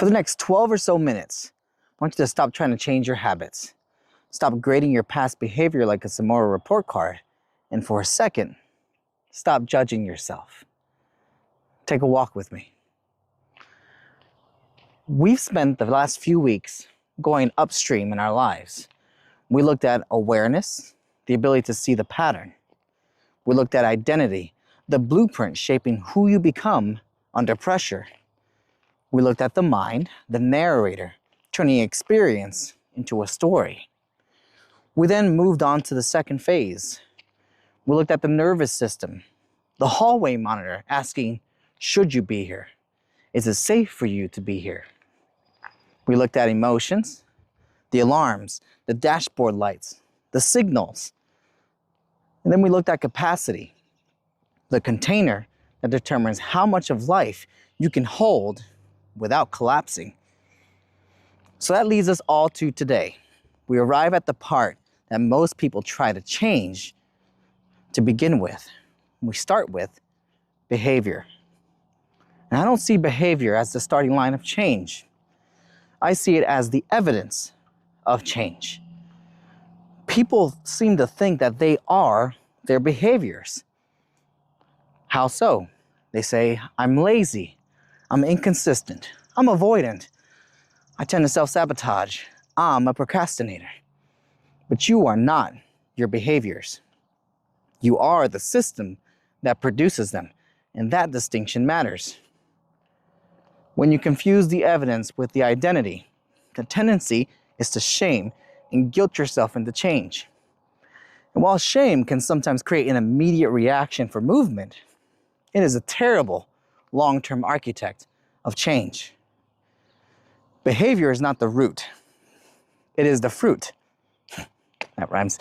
For the next 12 or so minutes, I want you to stop trying to change your habits. Stop grading your past behavior like it's a moral report card. And for a second, stop judging yourself. Take a walk with me. We've spent the last few weeks going upstream in our lives. We looked at awareness, the ability to see the pattern. We looked at identity, the blueprint shaping who you become under pressure. We looked at the mind, the narrator, turning experience into a story. We then moved on to the second phase. We looked at the nervous system, the hallway monitor asking, should you be here? Is it safe for you to be here? We looked at emotions, the alarms, the dashboard lights, the signals. And then we looked at capacity, the container that determines how much of life you can hold without collapsing. So that leads us all to today. We arrive at the part that most people try to change to begin with. We start with behavior. And I don't see behavior as the starting line of change. I see it as the evidence of change. People seem to think that they are their behaviors. How so? They say, I'm lazy, I'm inconsistent, I'm avoidant, I tend to self-sabotage, I'm a procrastinator. But you are not your behaviors. You are the system that produces them, and that distinction matters. When you confuse the evidence with the identity, the tendency is to shame and guilt yourself into change. And while shame can sometimes create an immediate reaction for movement, it is a terrible long-term architect of change. Behavior is not the root. It is the fruit. That rhymes.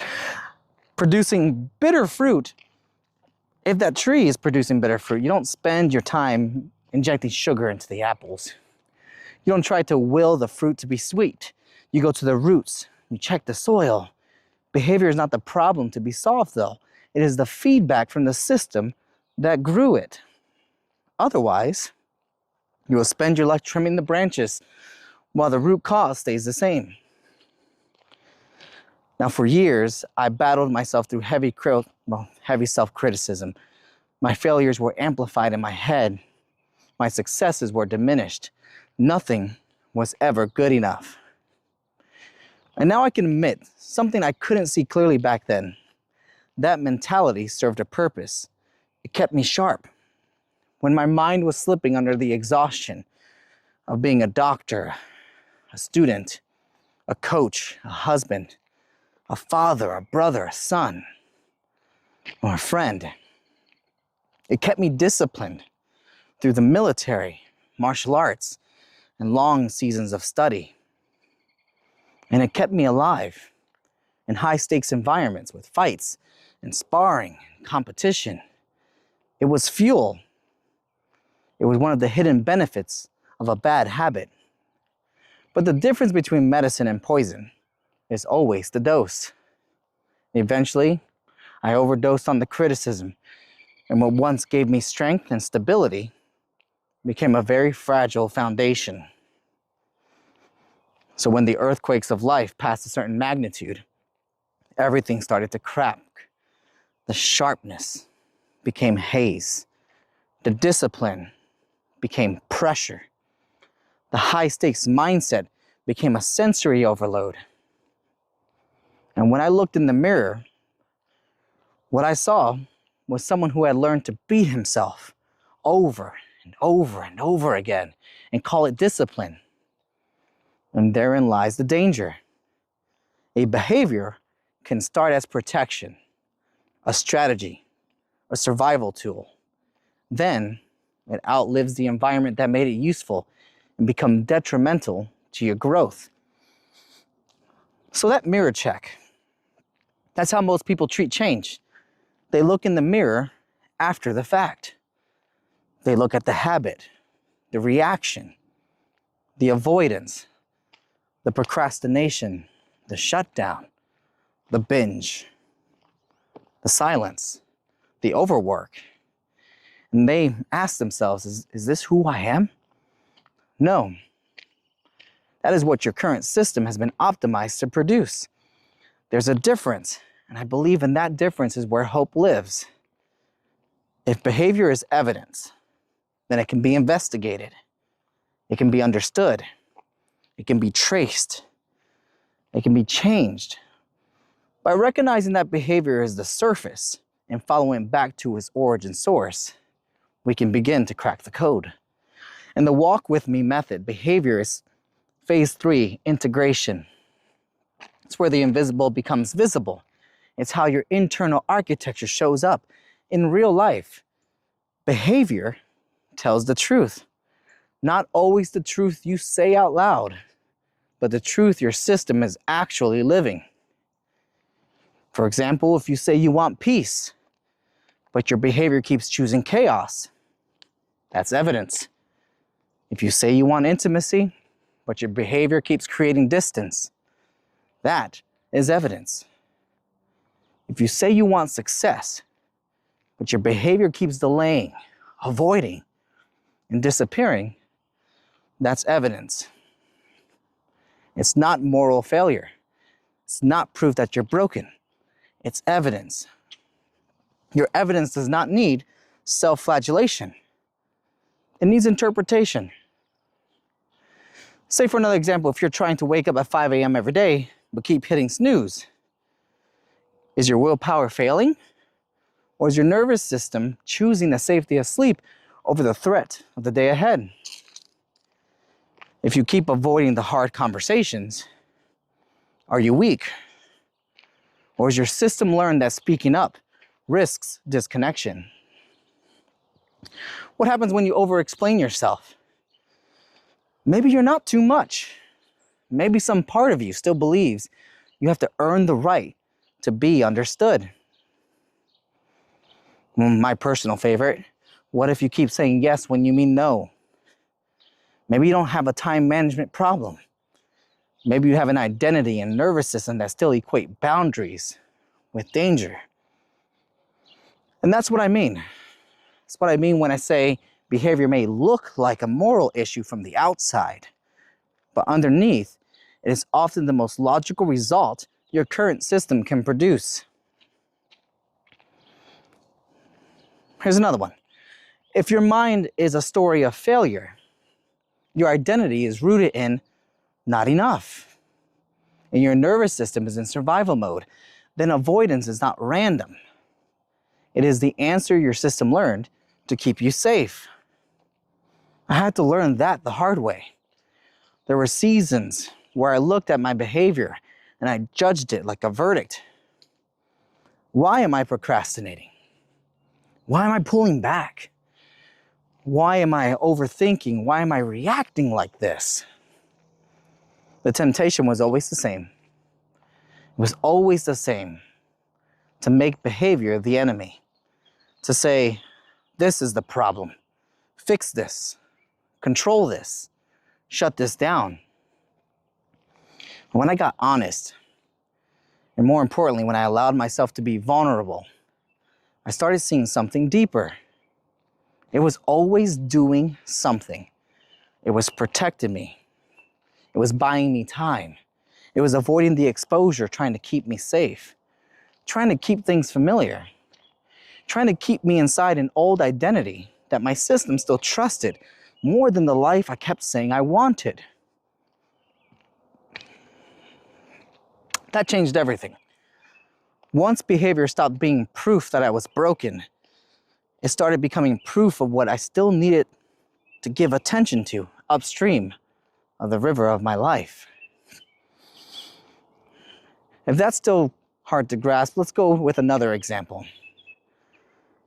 Producing bitter fruit, if that tree is producing bitter fruit, you don't spend your time injecting sugar into the apples. You don't try to will the fruit to be sweet. You go to the roots, you check the soil. Behavior is not the problem to be solved, though. It is the feedback from the system that grew it. Otherwise, you will spend your life trimming the branches while the root cause stays the same. Now, for years, I battled myself through heavy self-criticism. My failures were amplified in my head. My successes were diminished. Nothing was ever good enough. And now I can admit something I couldn't see clearly back then. That mentality served a purpose. It kept me sharp. When my mind was slipping under the exhaustion of being a doctor, a student, a coach, a husband, a father, a brother, a son, or a friend. It kept me disciplined through the military, martial arts, and long seasons of study. And it kept me alive in high-stakes environments with fights and sparring and competition. It was fuel. It was one of the hidden benefits of a bad habit. But the difference between medicine and poison is always the dose. Eventually, I overdosed on the criticism, and what once gave me strength and stability became a very fragile foundation. So when the earthquakes of life passed a certain magnitude, everything started to crack. The sharpness became haze. The discipline became pressure. The high-stakes mindset became a sensory overload. And when I looked in the mirror, what I saw was someone who had learned to beat himself over and over and over again and call it discipline. And therein lies the danger. A behavior can start as protection, a strategy, a survival tool. Then it outlives the environment that made it useful and becomes detrimental to your growth. So that mirror check, that's how most people treat change. They look in the mirror after the fact. They look at the habit, the reaction, the avoidance, the procrastination, the shutdown, the binge, the silence, the overwork. And they ask themselves, is this who I am? No, That is what your current system has been optimized to produce. There's a difference, and I believe in that difference is where hope lives. If behavior is evidence, then it can be investigated. It can be understood. It can be traced. It can be changed. By recognizing that behavior is the surface and following back to its origin source, we can begin to crack the code. In the Walk With Me method, behavior is phase 3, integration. It's where the invisible becomes visible. It's how your internal architecture shows up in real life. Behavior tells the truth. Not always the truth you say out loud, but the truth your system is actually living. For example, if you say you want peace, but your behavior keeps choosing chaos, that's evidence. If you say you want intimacy, but your behavior keeps creating distance, that is evidence. If you say you want success, but your behavior keeps delaying, avoiding, and disappearing, that's evidence. It's not moral failure. It's not proof that you're broken. It's evidence. Your evidence does not need self-flagellation. It needs interpretation. Say for another example, if you're trying to wake up at 5 a.m. every day, but keep hitting snooze, is your willpower failing? Or is your nervous system choosing the safety of sleep over the threat of the day ahead? If you keep avoiding the hard conversations, are you weak? Or has your system learned that speaking up risks disconnection? What happens when you over-explain yourself? Maybe you're not too much. Maybe some part of you still believes you have to earn the right to be understood. My personal favorite, what if you keep saying yes when you mean no? Maybe you don't have a time management problem. Maybe you have an identity and nervous system that still equate boundaries with danger. And that's what I mean. That's what I mean when I say behavior may look like a moral issue from the outside, but underneath, it is often the most logical result your current system can produce. Here's another one. If your mind is a story of failure, your identity is rooted in not enough, and your nervous system is in survival mode, then avoidance is not random. It is the answer your system learned to keep you safe. I had to learn that the hard way. There were seasons where I looked at my behavior and I judged it like a verdict. Why am I procrastinating? Why am I pulling back? Why am I overthinking? Why am I reacting like this? The temptation was always the same. It was always the same. To make behavior the enemy. To say, this is the problem. Fix this. Control this. Shut this down. When I got honest, and more importantly, when I allowed myself to be vulnerable, I started seeing something deeper. It was always doing something. It was protecting me. It was buying me time. It was avoiding the exposure, trying to keep me safe, trying to keep things familiar, trying to keep me inside an old identity that my system still trusted more than the life I kept saying I wanted. That changed everything. Once behavior stopped being proof that I was broken, it started becoming proof of what I still needed to give attention to upstream of the river of my life. If that's still hard to grasp, let's go with another example.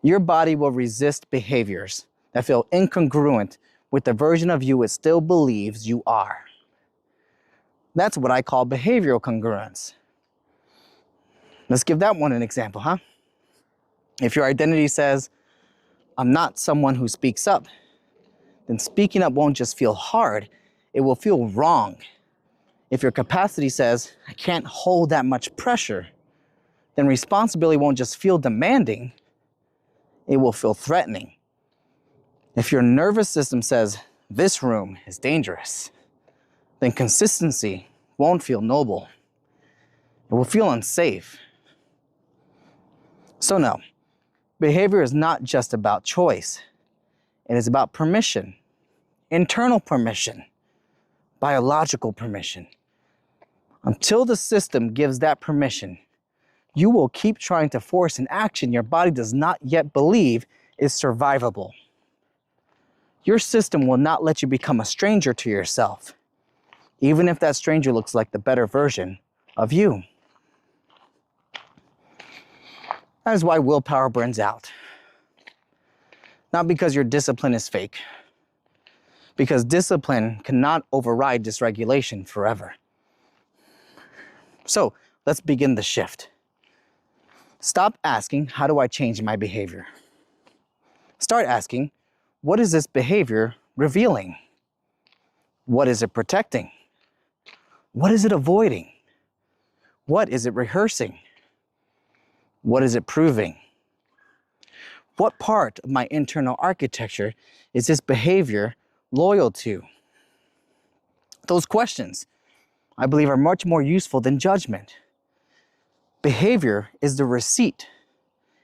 Your body will resist behaviors that feel incongruent with the version of you it still believes you are. That's what I call behavioral congruence. Let's give that one an example, huh? If your identity says, I'm not someone who speaks up, then speaking up won't just feel hard, it will feel wrong. If your capacity says, I can't hold that much pressure, then responsibility won't just feel demanding, it will feel threatening. If your nervous system says, this room is dangerous, then consistency won't feel noble. It will feel unsafe. So no, behavior is not just about choice. It is about permission, internal permission, biological permission. Until the system gives that permission, you will keep trying to force an action your body does not yet believe is survivable. Your system will not let you become a stranger to yourself, even if that stranger looks like the better version of you. That is why willpower burns out. Not because your discipline is fake, because discipline cannot override dysregulation forever. So let's begin the shift. Stop asking, how do I change my behavior? Start asking, what is this behavior revealing? What is it protecting? What is it avoiding? What is it rehearsing? What is it proving? What part of my internal architecture is this behavior loyal to? Those questions, I believe, are much more useful than judgment. Behavior is the receipt.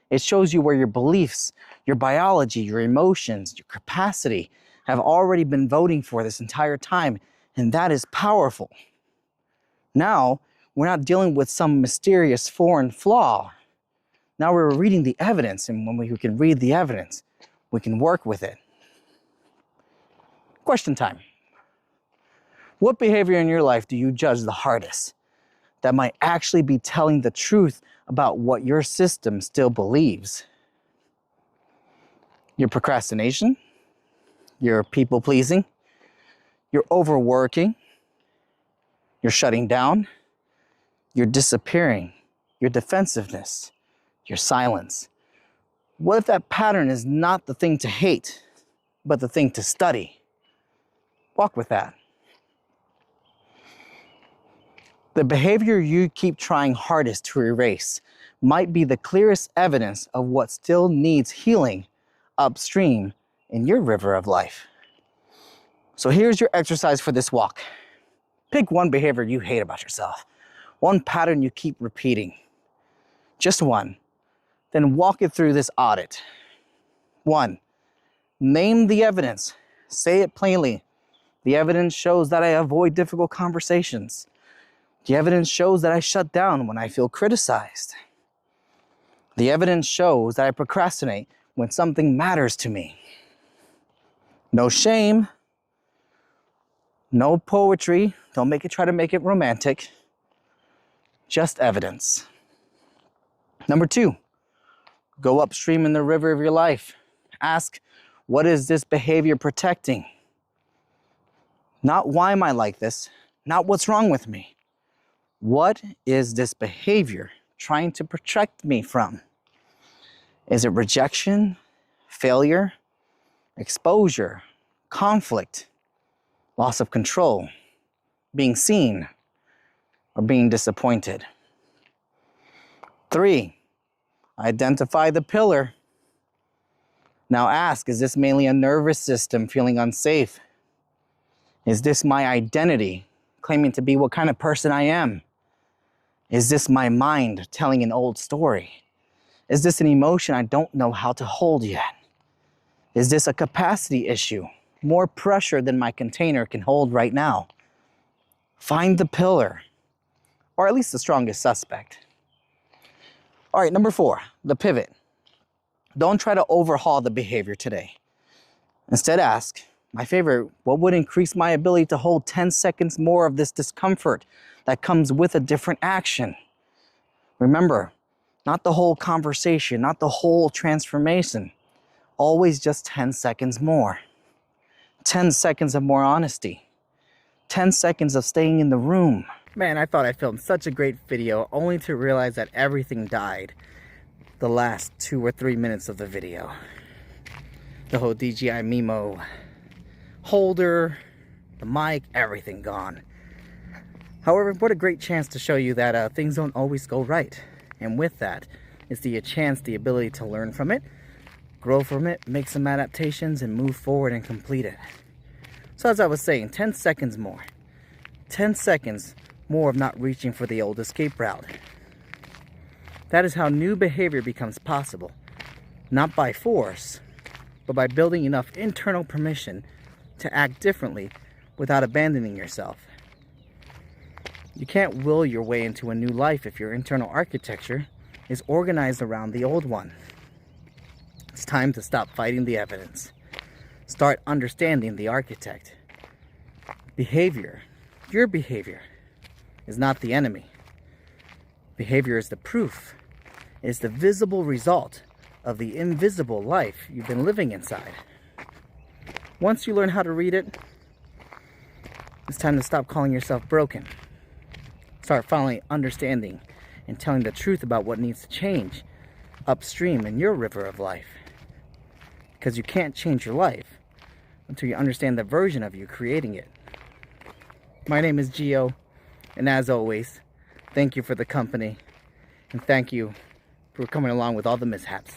It shows you where your beliefs, your biology, your emotions, your capacity have already been voting for this entire time, and that is powerful. Now, we're not dealing with some mysterious foreign flaw. Now we're reading the evidence, and when we can read the evidence, we can work with it. Question time. What behavior in your life do you judge the hardest that might actually be telling the truth about what your system still believes? Your procrastination, your people pleasing, your overworking, your shutting down, your disappearing, your defensiveness, your silence. What if that pattern is not the thing to hate, but the thing to study? Walk with that. The behavior you keep trying hardest to erase might be the clearest evidence of what still needs healing upstream in your river of life. So here's your exercise for this walk. Pick one behavior you hate about yourself, one pattern you keep repeating, just one. Then walk it through this audit. 1, name the evidence. Say it plainly. The evidence shows that I avoid difficult conversations. The evidence shows that I shut down when I feel criticized. The evidence shows that I procrastinate when something matters to me. No shame. No poetry. Don't try to make it romantic. Just evidence. Number 2, go upstream in the river of your life. Ask, what is this behavior protecting? Not why am I like this? Not what's wrong with me. What is this behavior trying to protect me from? Is it rejection, failure, exposure, conflict, loss of control, being seen, or being disappointed? 3, identify the pillar. Now ask, is this mainly a nervous system feeling unsafe? Is this my identity claiming to be what kind of person I am? Is this my mind telling an old story? Is this an emotion I don't know how to hold yet? Is this a capacity issue? More pressure than my container can hold right now? Find the pillar, or at least the strongest suspect. All right, number 4, the pivot. Don't try to overhaul the behavior today. Instead ask, my favorite, what would increase my ability to hold 10 seconds more of this discomfort that comes with a different action? Remember, not the whole conversation, not the whole transformation. Always just 10 seconds more. 10 seconds of more honesty. 10 seconds of staying in the room. Man, I thought I filmed such a great video only to realize that everything died the last 2 or 3 minutes of the video. The whole DJI Mimo holder, the mic, everything gone. However, what a great chance to show you that things don't always go right. And with that is the chance, the ability to learn from it, grow from it, make some adaptations, and move forward and complete it. So as I was saying, 10 seconds more. 10 seconds more of not reaching for the old escape route. That is how new behavior becomes possible, not by force, but by building enough internal permission to act differently without abandoning yourself. You can't will your way into a new life if your internal architecture is organized around the old one. It's time to stop fighting the evidence. Start understanding the architect. Behavior, your behavior, is not the enemy. Behavior is the proof. It's the visible result of the invisible life you've been living inside. Once you learn how to read it, it's time to stop calling yourself broken. Start finally understanding and telling the truth about what needs to change upstream in your river of life. Because you can't change your life until you understand the version of you creating it. My name is Gio, and as always, thank you for the company, and thank you for coming along with all the mishaps.